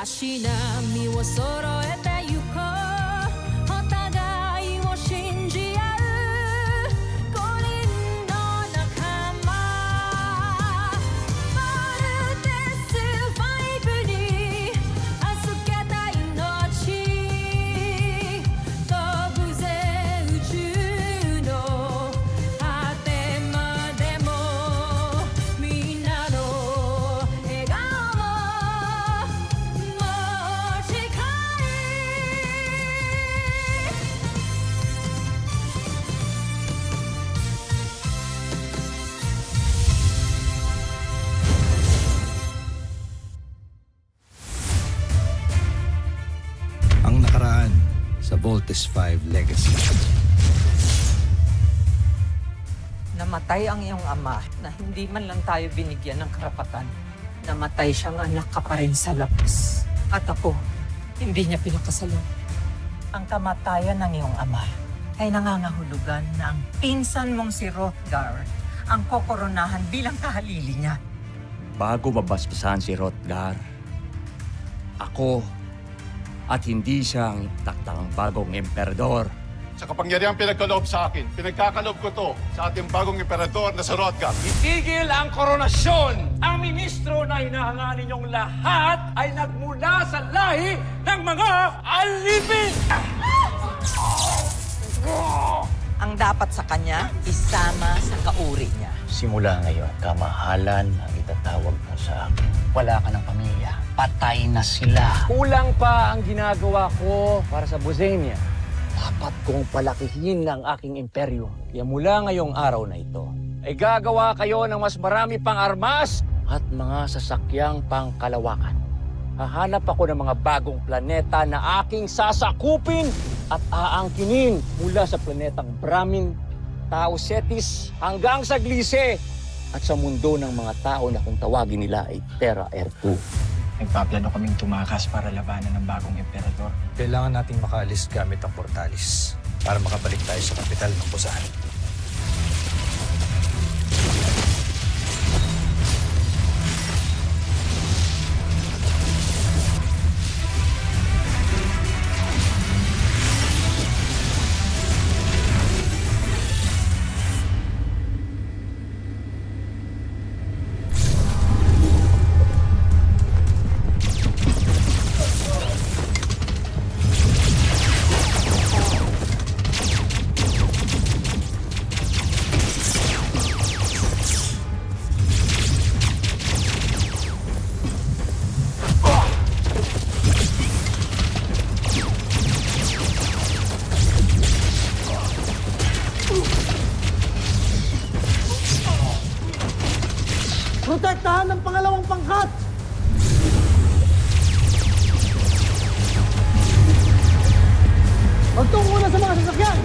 しなみを揃えてゆこうお互いを信じ合う5人の仲間まるでスファイブに預けた命飛ぶぜ宇宙の果てまでもみんなの笑顔ang nakaraan sa Voltes 5 Legacy. Namatay ang iyong ama na hindi man lang tayo binigyan ng karapatan. Namatay siyang anak ka pa rin sa labas. At ako, hindi niya pinakasalan. Ang kamatayan ng iyong ama ay nangangahulugan na ang pinsan mong si Hrothgar ang kokoronahan bilang kahalili niya. Bago mabasbasan si Hrothgar, ako at hindi siya ang takdang bagong emperador. Sa kapangyarihang pinagkaloob sa akin, pinagkakaloob ko to sa ating bagong emperador na si Hrothgar. Itigil ang koronasyon! Ang ministro na hinahangaan ninyong lahat ay nagmula sa lahi ng mga alipin! Ang dapat sa kanya, isama sa kauri niya. Simula ngayon, kamahalan ang itatawag mo sa akin. Wala ka ng pamilya. Patay na sila. Kulang pa ang ginagawa ko para sa Bosenia. Dapat kong palakihin ang aking imperyo. Kaya mula ngayong araw na ito, ay gagawa kayo ng mas marami pang armas At mga sasakyang pangkalawakan. Hahanap ako ng mga bagong planeta na aking sasakupin at aangkinin mula sa planetang Brahmin, Tao Cetis hanggang sa Gliese at sa mundo ng mga tao na kung tawagin nila ay Terra Ertu. Nagpaplano kaming tumakas para labanan ng bagong emperador. Kailangan nating makaalis gamit ang portalis para makabalik tayo sa kapital ng Busan. Protektahan ng pangalawang pangkat! Magtungo muna sa mga sasakyan!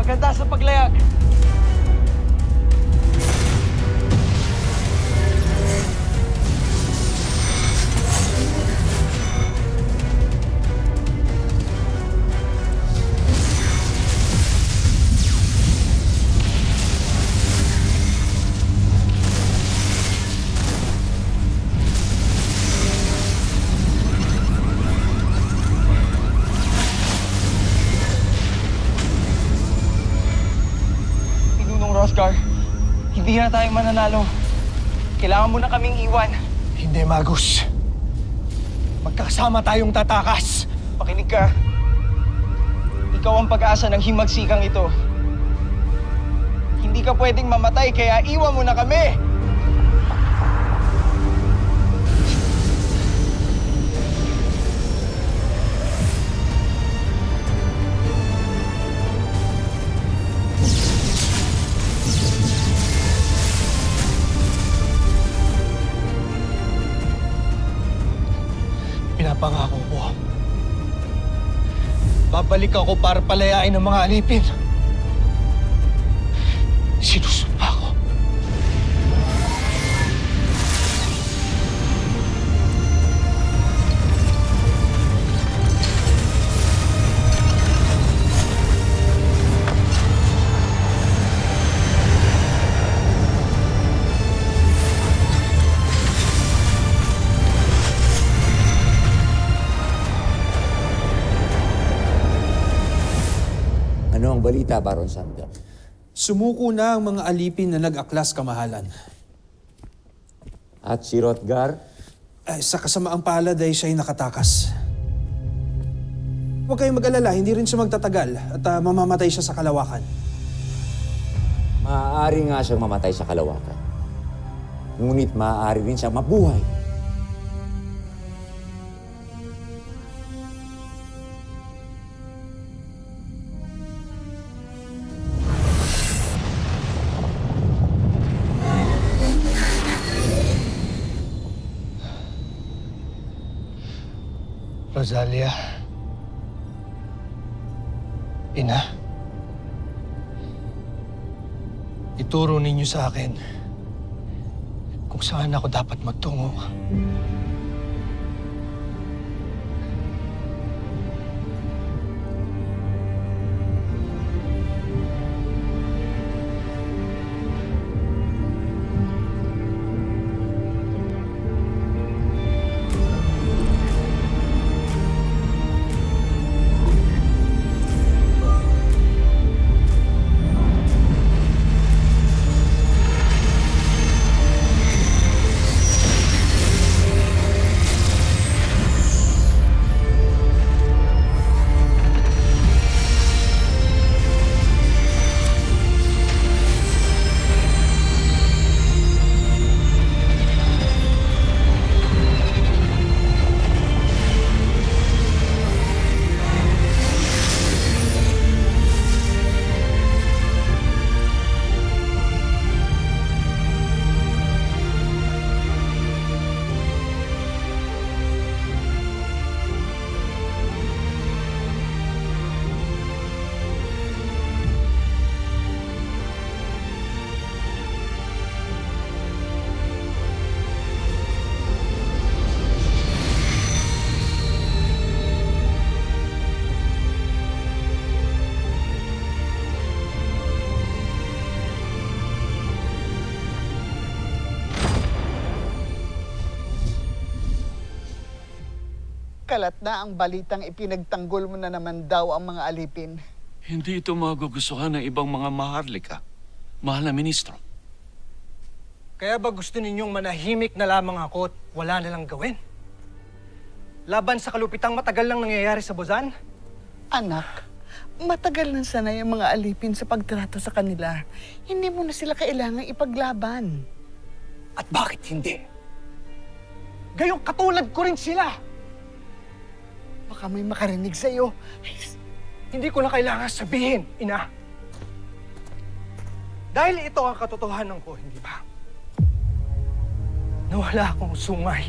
Maganda sa paglayag. Hrothgar, hindi na tayo mananalo. Kailangan mo na kaming iwan. Hindi, Magus. Magkasama tayong tatakas. Pakinig ka. Ikaw ang pag-asa ng himagsikang ito. Hindi ka pwedeng mamatay, kaya iwan mo na kami! pangako ko. Babalik ako para palayain ang mga alipin. Sinusumpa ko. Ano ang balita, Baron Samter? Sumuko na ang mga alipin na nag-aklas kamahalan. At si Hrothgar? Sa kasamaang palad ay siya'y nakatakas. Huwag kayong mag-alala, hindi rin siya magtatagal at mamamatay siya sa kalawakan. Maaari nga siyang mamatay sa kalawakan. Ngunit maaari rin siyang mabuhay. Rosalia. Ina. Ituro ninyo sa akin kung saan ako dapat magtungo. Kalat na ang balitang ipinagtanggol mo na naman daw ang mga alipin. Hindi ito magugustuhan ng ibang mga maharlika. Mahal na ministro. Kaya ba gusto ninyong manahimik na lamang ako at wala na lang gawin? Laban sa kalupitang matagal lang nangyayari sa Buzan? Anak, matagal na sanay ang mga alipin sa pagtrato sa kanila. Hindi mo na sila kailangang ipaglaban. At bakit hindi? Gayong katulad ko rin sila! Baka may makarinig sa'yo. Hindi ko na kailangan sabihin, Ina. Dahil ito ang katotohanan ko, hindi ba? Nawala akong sungay.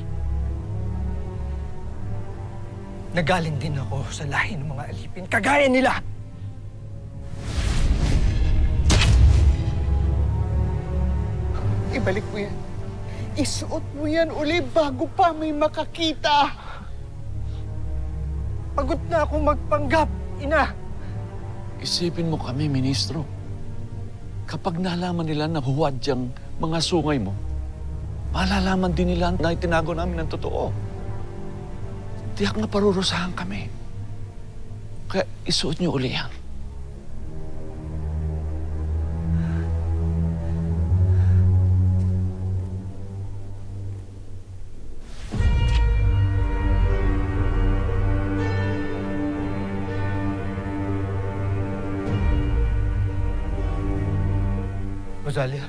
Nagaling din ako sa lahi ng mga alipin, kagaya nila. Ibalik mo yan. Isuot mo yan uli bago pa may makakita. Pagod na akong magpanggap, Ina. Isipin mo kami, ministro. Kapag nalaman nila na huwad yung mga sungay mo, malalaman din nila na itinago namin ng totoo. Tiyak na parurusahan kami. Kaya isuot niyo uli yan. Rosalia.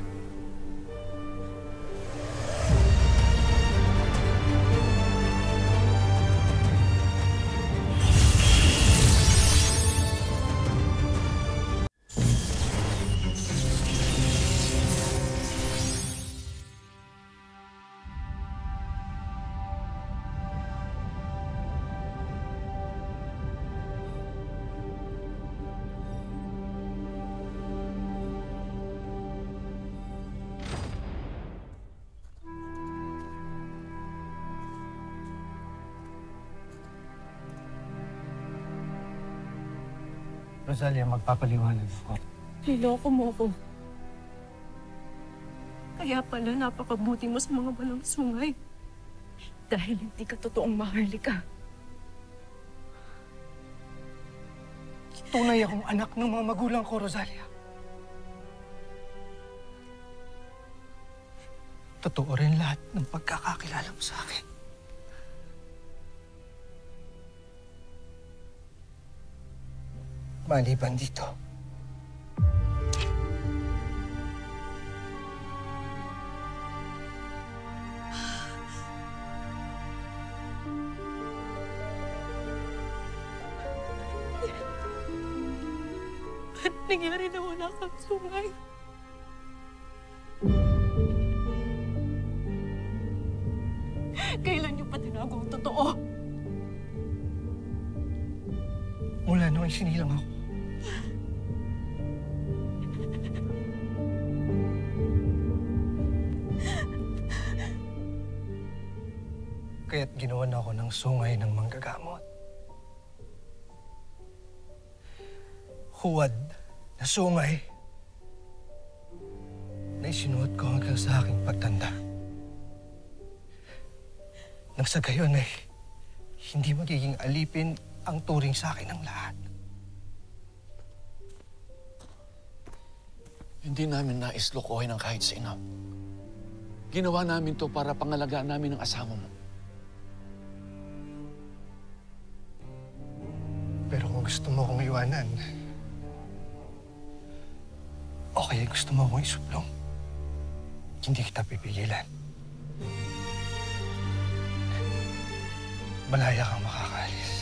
Rosalia, magpapaliwanag ako. Niloko mo ko. Kaya pala napakabuti mo sa mga walang sungay. Dahil hindi ka totoong maharlika. Tunay akong anak ng mga magulang ko, Rosalia. Totoo rin lahat ng pagkakakilala mo sa akin. Maliban dito. Ba't nangyari na wala kang sungay? Kailan niyo pa tinago ang totoo? Mula nung isinilang ako. Kaya't ginawan ako ng sungay ng manggagamot. Huwad na sungay na isinuot ko hanggang sa aking pagtanda. Nang sa gayon ay hindi magiging alipin ang turing sa akin ng lahat. Hindi namin nais lokohin ang kahit sino. Ginawa namin to para pangalagaan namin ang asawa mo. Pero kung gusto mo akong iwanan, o kaya gusto mo akong isuplong, hindi kita pipigilan. Malaya kang makakaalis.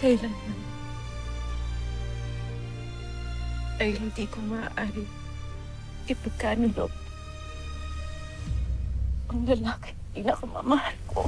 Kailanman ay hindi ko maaari ipagkanulob ang lalaki pinakamamahal ko.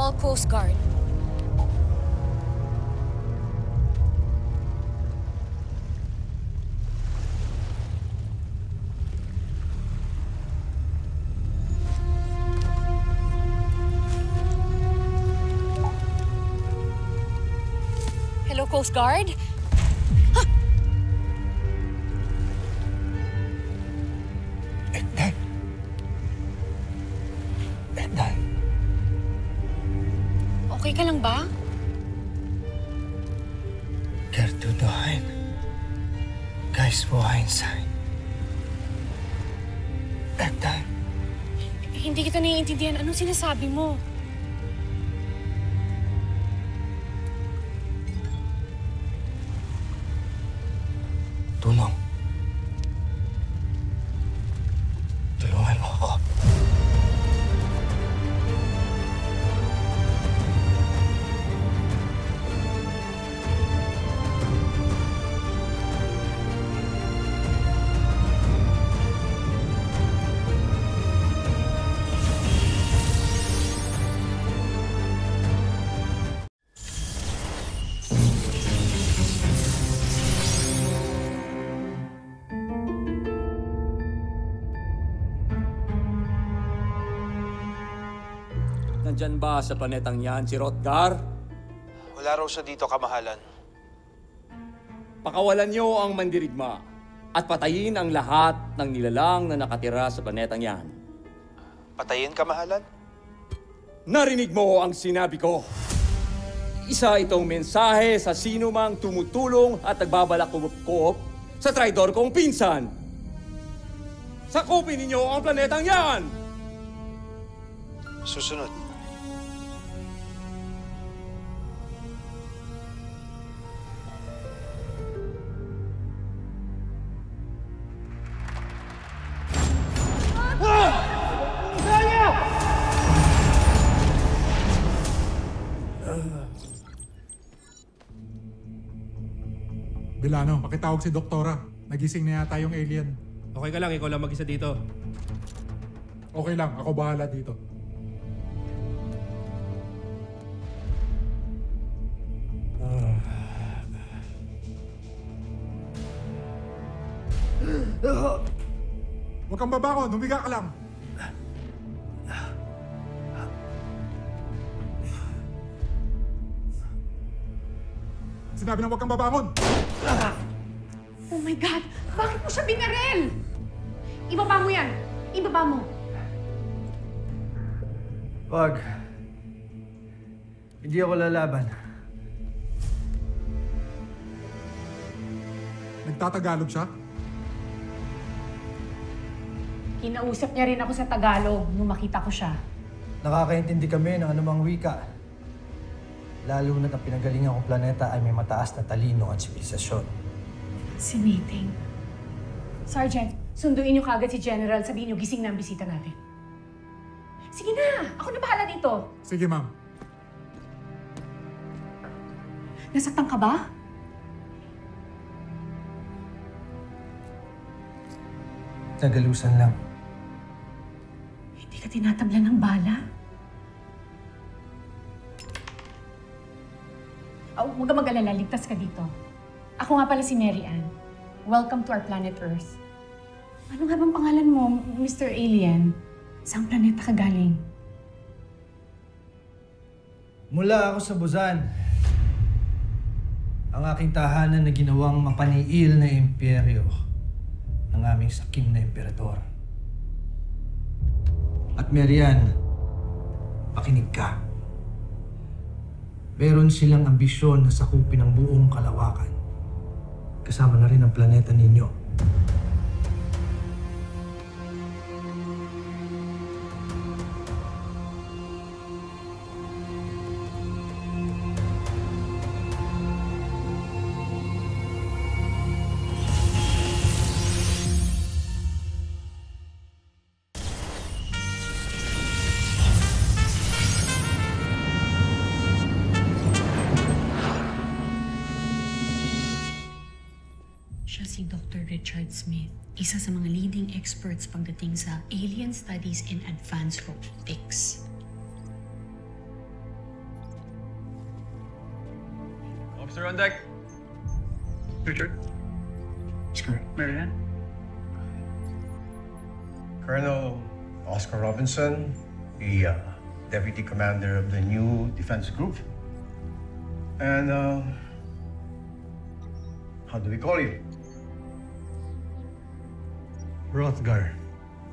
Call Coast Guard. Hello, Coast Guard? Okay ka lang ba? Gertrude Guys, buhayin sein. Eddan. Hindi kita naiintindihan. Anong sinasabi mo? Tulong. Tulungan mo ako. Nandyan ba sa planetang yan si Hrothgar? Wala raw siya dito, kamahalan. Pakawalan niyo ang mandirigma at patayin ang lahat ng nilalang na nakatira sa planetang yan. Patayin, kamahalan? Narinig mo ang sinabi ko. Isa itong mensahe sa sino mang tumutulong at nagbabalak kumupkop sa traidor kong pinsan. Sakupin ninyo ang planetang yan! Susunod. Bilano, pakitawag si Doktora. Nagising na yata yung alien. Okay ka lang, ikaw lang mag-isa dito. Okay lang, ako bahala dito. Huwag kang babangon, humiga ka lang. Sinabi na huwag kang babangon! Oh my God! Bakit mo siya binaril? Ibaba mo yan! Ibaba mo! Wag. Hindi ako lalaban. Nagtatagalog siya? Kinausap niya rin ako sa Tagalog nung makita ko siya. Nakakaintindi kami ng anumang wika. Lalo na't ang pinagalingan kong planeta ay may mataas na talino at sibilisasyon. Fascinating. Sergeant, sunduin niyo kagad si General. Sabihin niyo gising na ang bisita natin. Sige na! Ako na bahala dito. Sige, ma'am. Nasaktan ka ba? Nagalusan lang. Hindi ka tinatablan ng bala? Huwag ka mag-alala, ligtas ka dito. Ako nga pala si Mary Ann. Welcome to our planet Earth. Ano nga bang pangalan mo, Mr. Alien? Saan planeta ka galing? Mula ako sa Buzan. Ang aking tahanan na ginawang mapaniil na imperyo ng aming sakim na emperador. At Mary Ann, pakinig ka. Meron silang ambisyon na sakupin ang buong kalawakan. Kasama na rin ang planeta ninyo. Siya si Dr. Richard Smith, isa sa mga leading experts pagdating sa alien studies and advanced robotics. Officer on deck. Richard. Oscar. Marianne. Colonel Oscar Robinson, the Deputy Commander of the new Defense Group. And, how do we call you? Rothgar.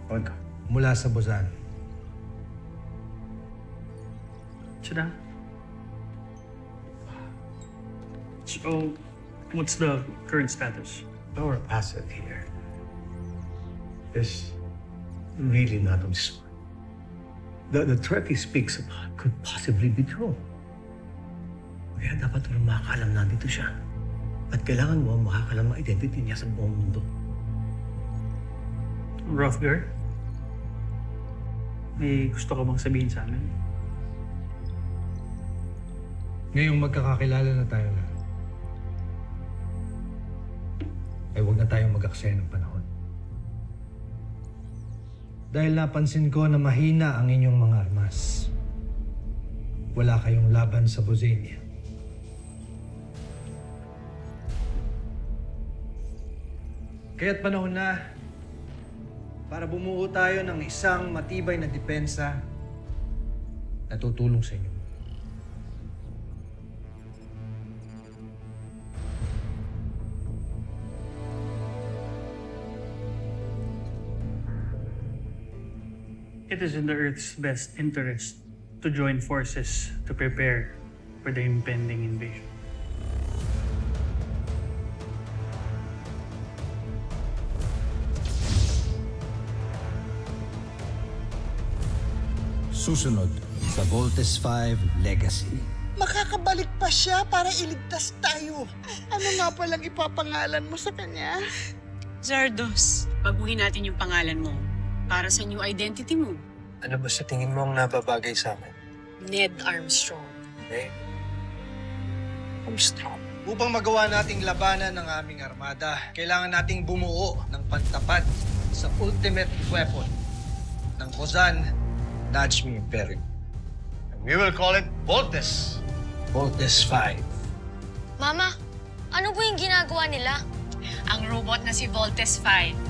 Rothgar. Mula sa Buzan. Sit down. So, what's the current status? Our asset here is really not of this world. The threat he speaks about could possibly be true. Kaya dapat walang makakalam na dito siya. At kailangan mo makakalam ang identity niya sa buong mundo. Rothgar? May gusto ka bang sabihin sa amin? Ngayong magkakakilala na tayo lahat, ay huwag na tayong mag-aksaya ng panahon. Dahil napansin ko na mahina ang inyong mga armas. Wala kayong laban sa Bosenia. Kaya't panahon na para bumuo tayo ng isang matibay na depensa na tutulong sa inyo. It is in the Earth's best interest to join forces to prepare for the impending invasion. Susunod sa Voltes 5 Legacy. Makakabalik pa siya para iligtas tayo. Ano nga palang ipapangalan mo sa kanya? Zardos, baguhin natin yung pangalan mo para sa new identity mo. Ano ba sa tingin mo ang nababagay sa akin? Ned Armstrong. Ned Armstrong. Upang magawa nating labanan ng aming armada, kailangan nating bumuo ng pantapat sa ultimate weapon ng Bozan Najmi Imperium. We will call it Voltes. Voltes 5. Mama, ano po yung ginagawa nila? Ang robot na si Voltes 5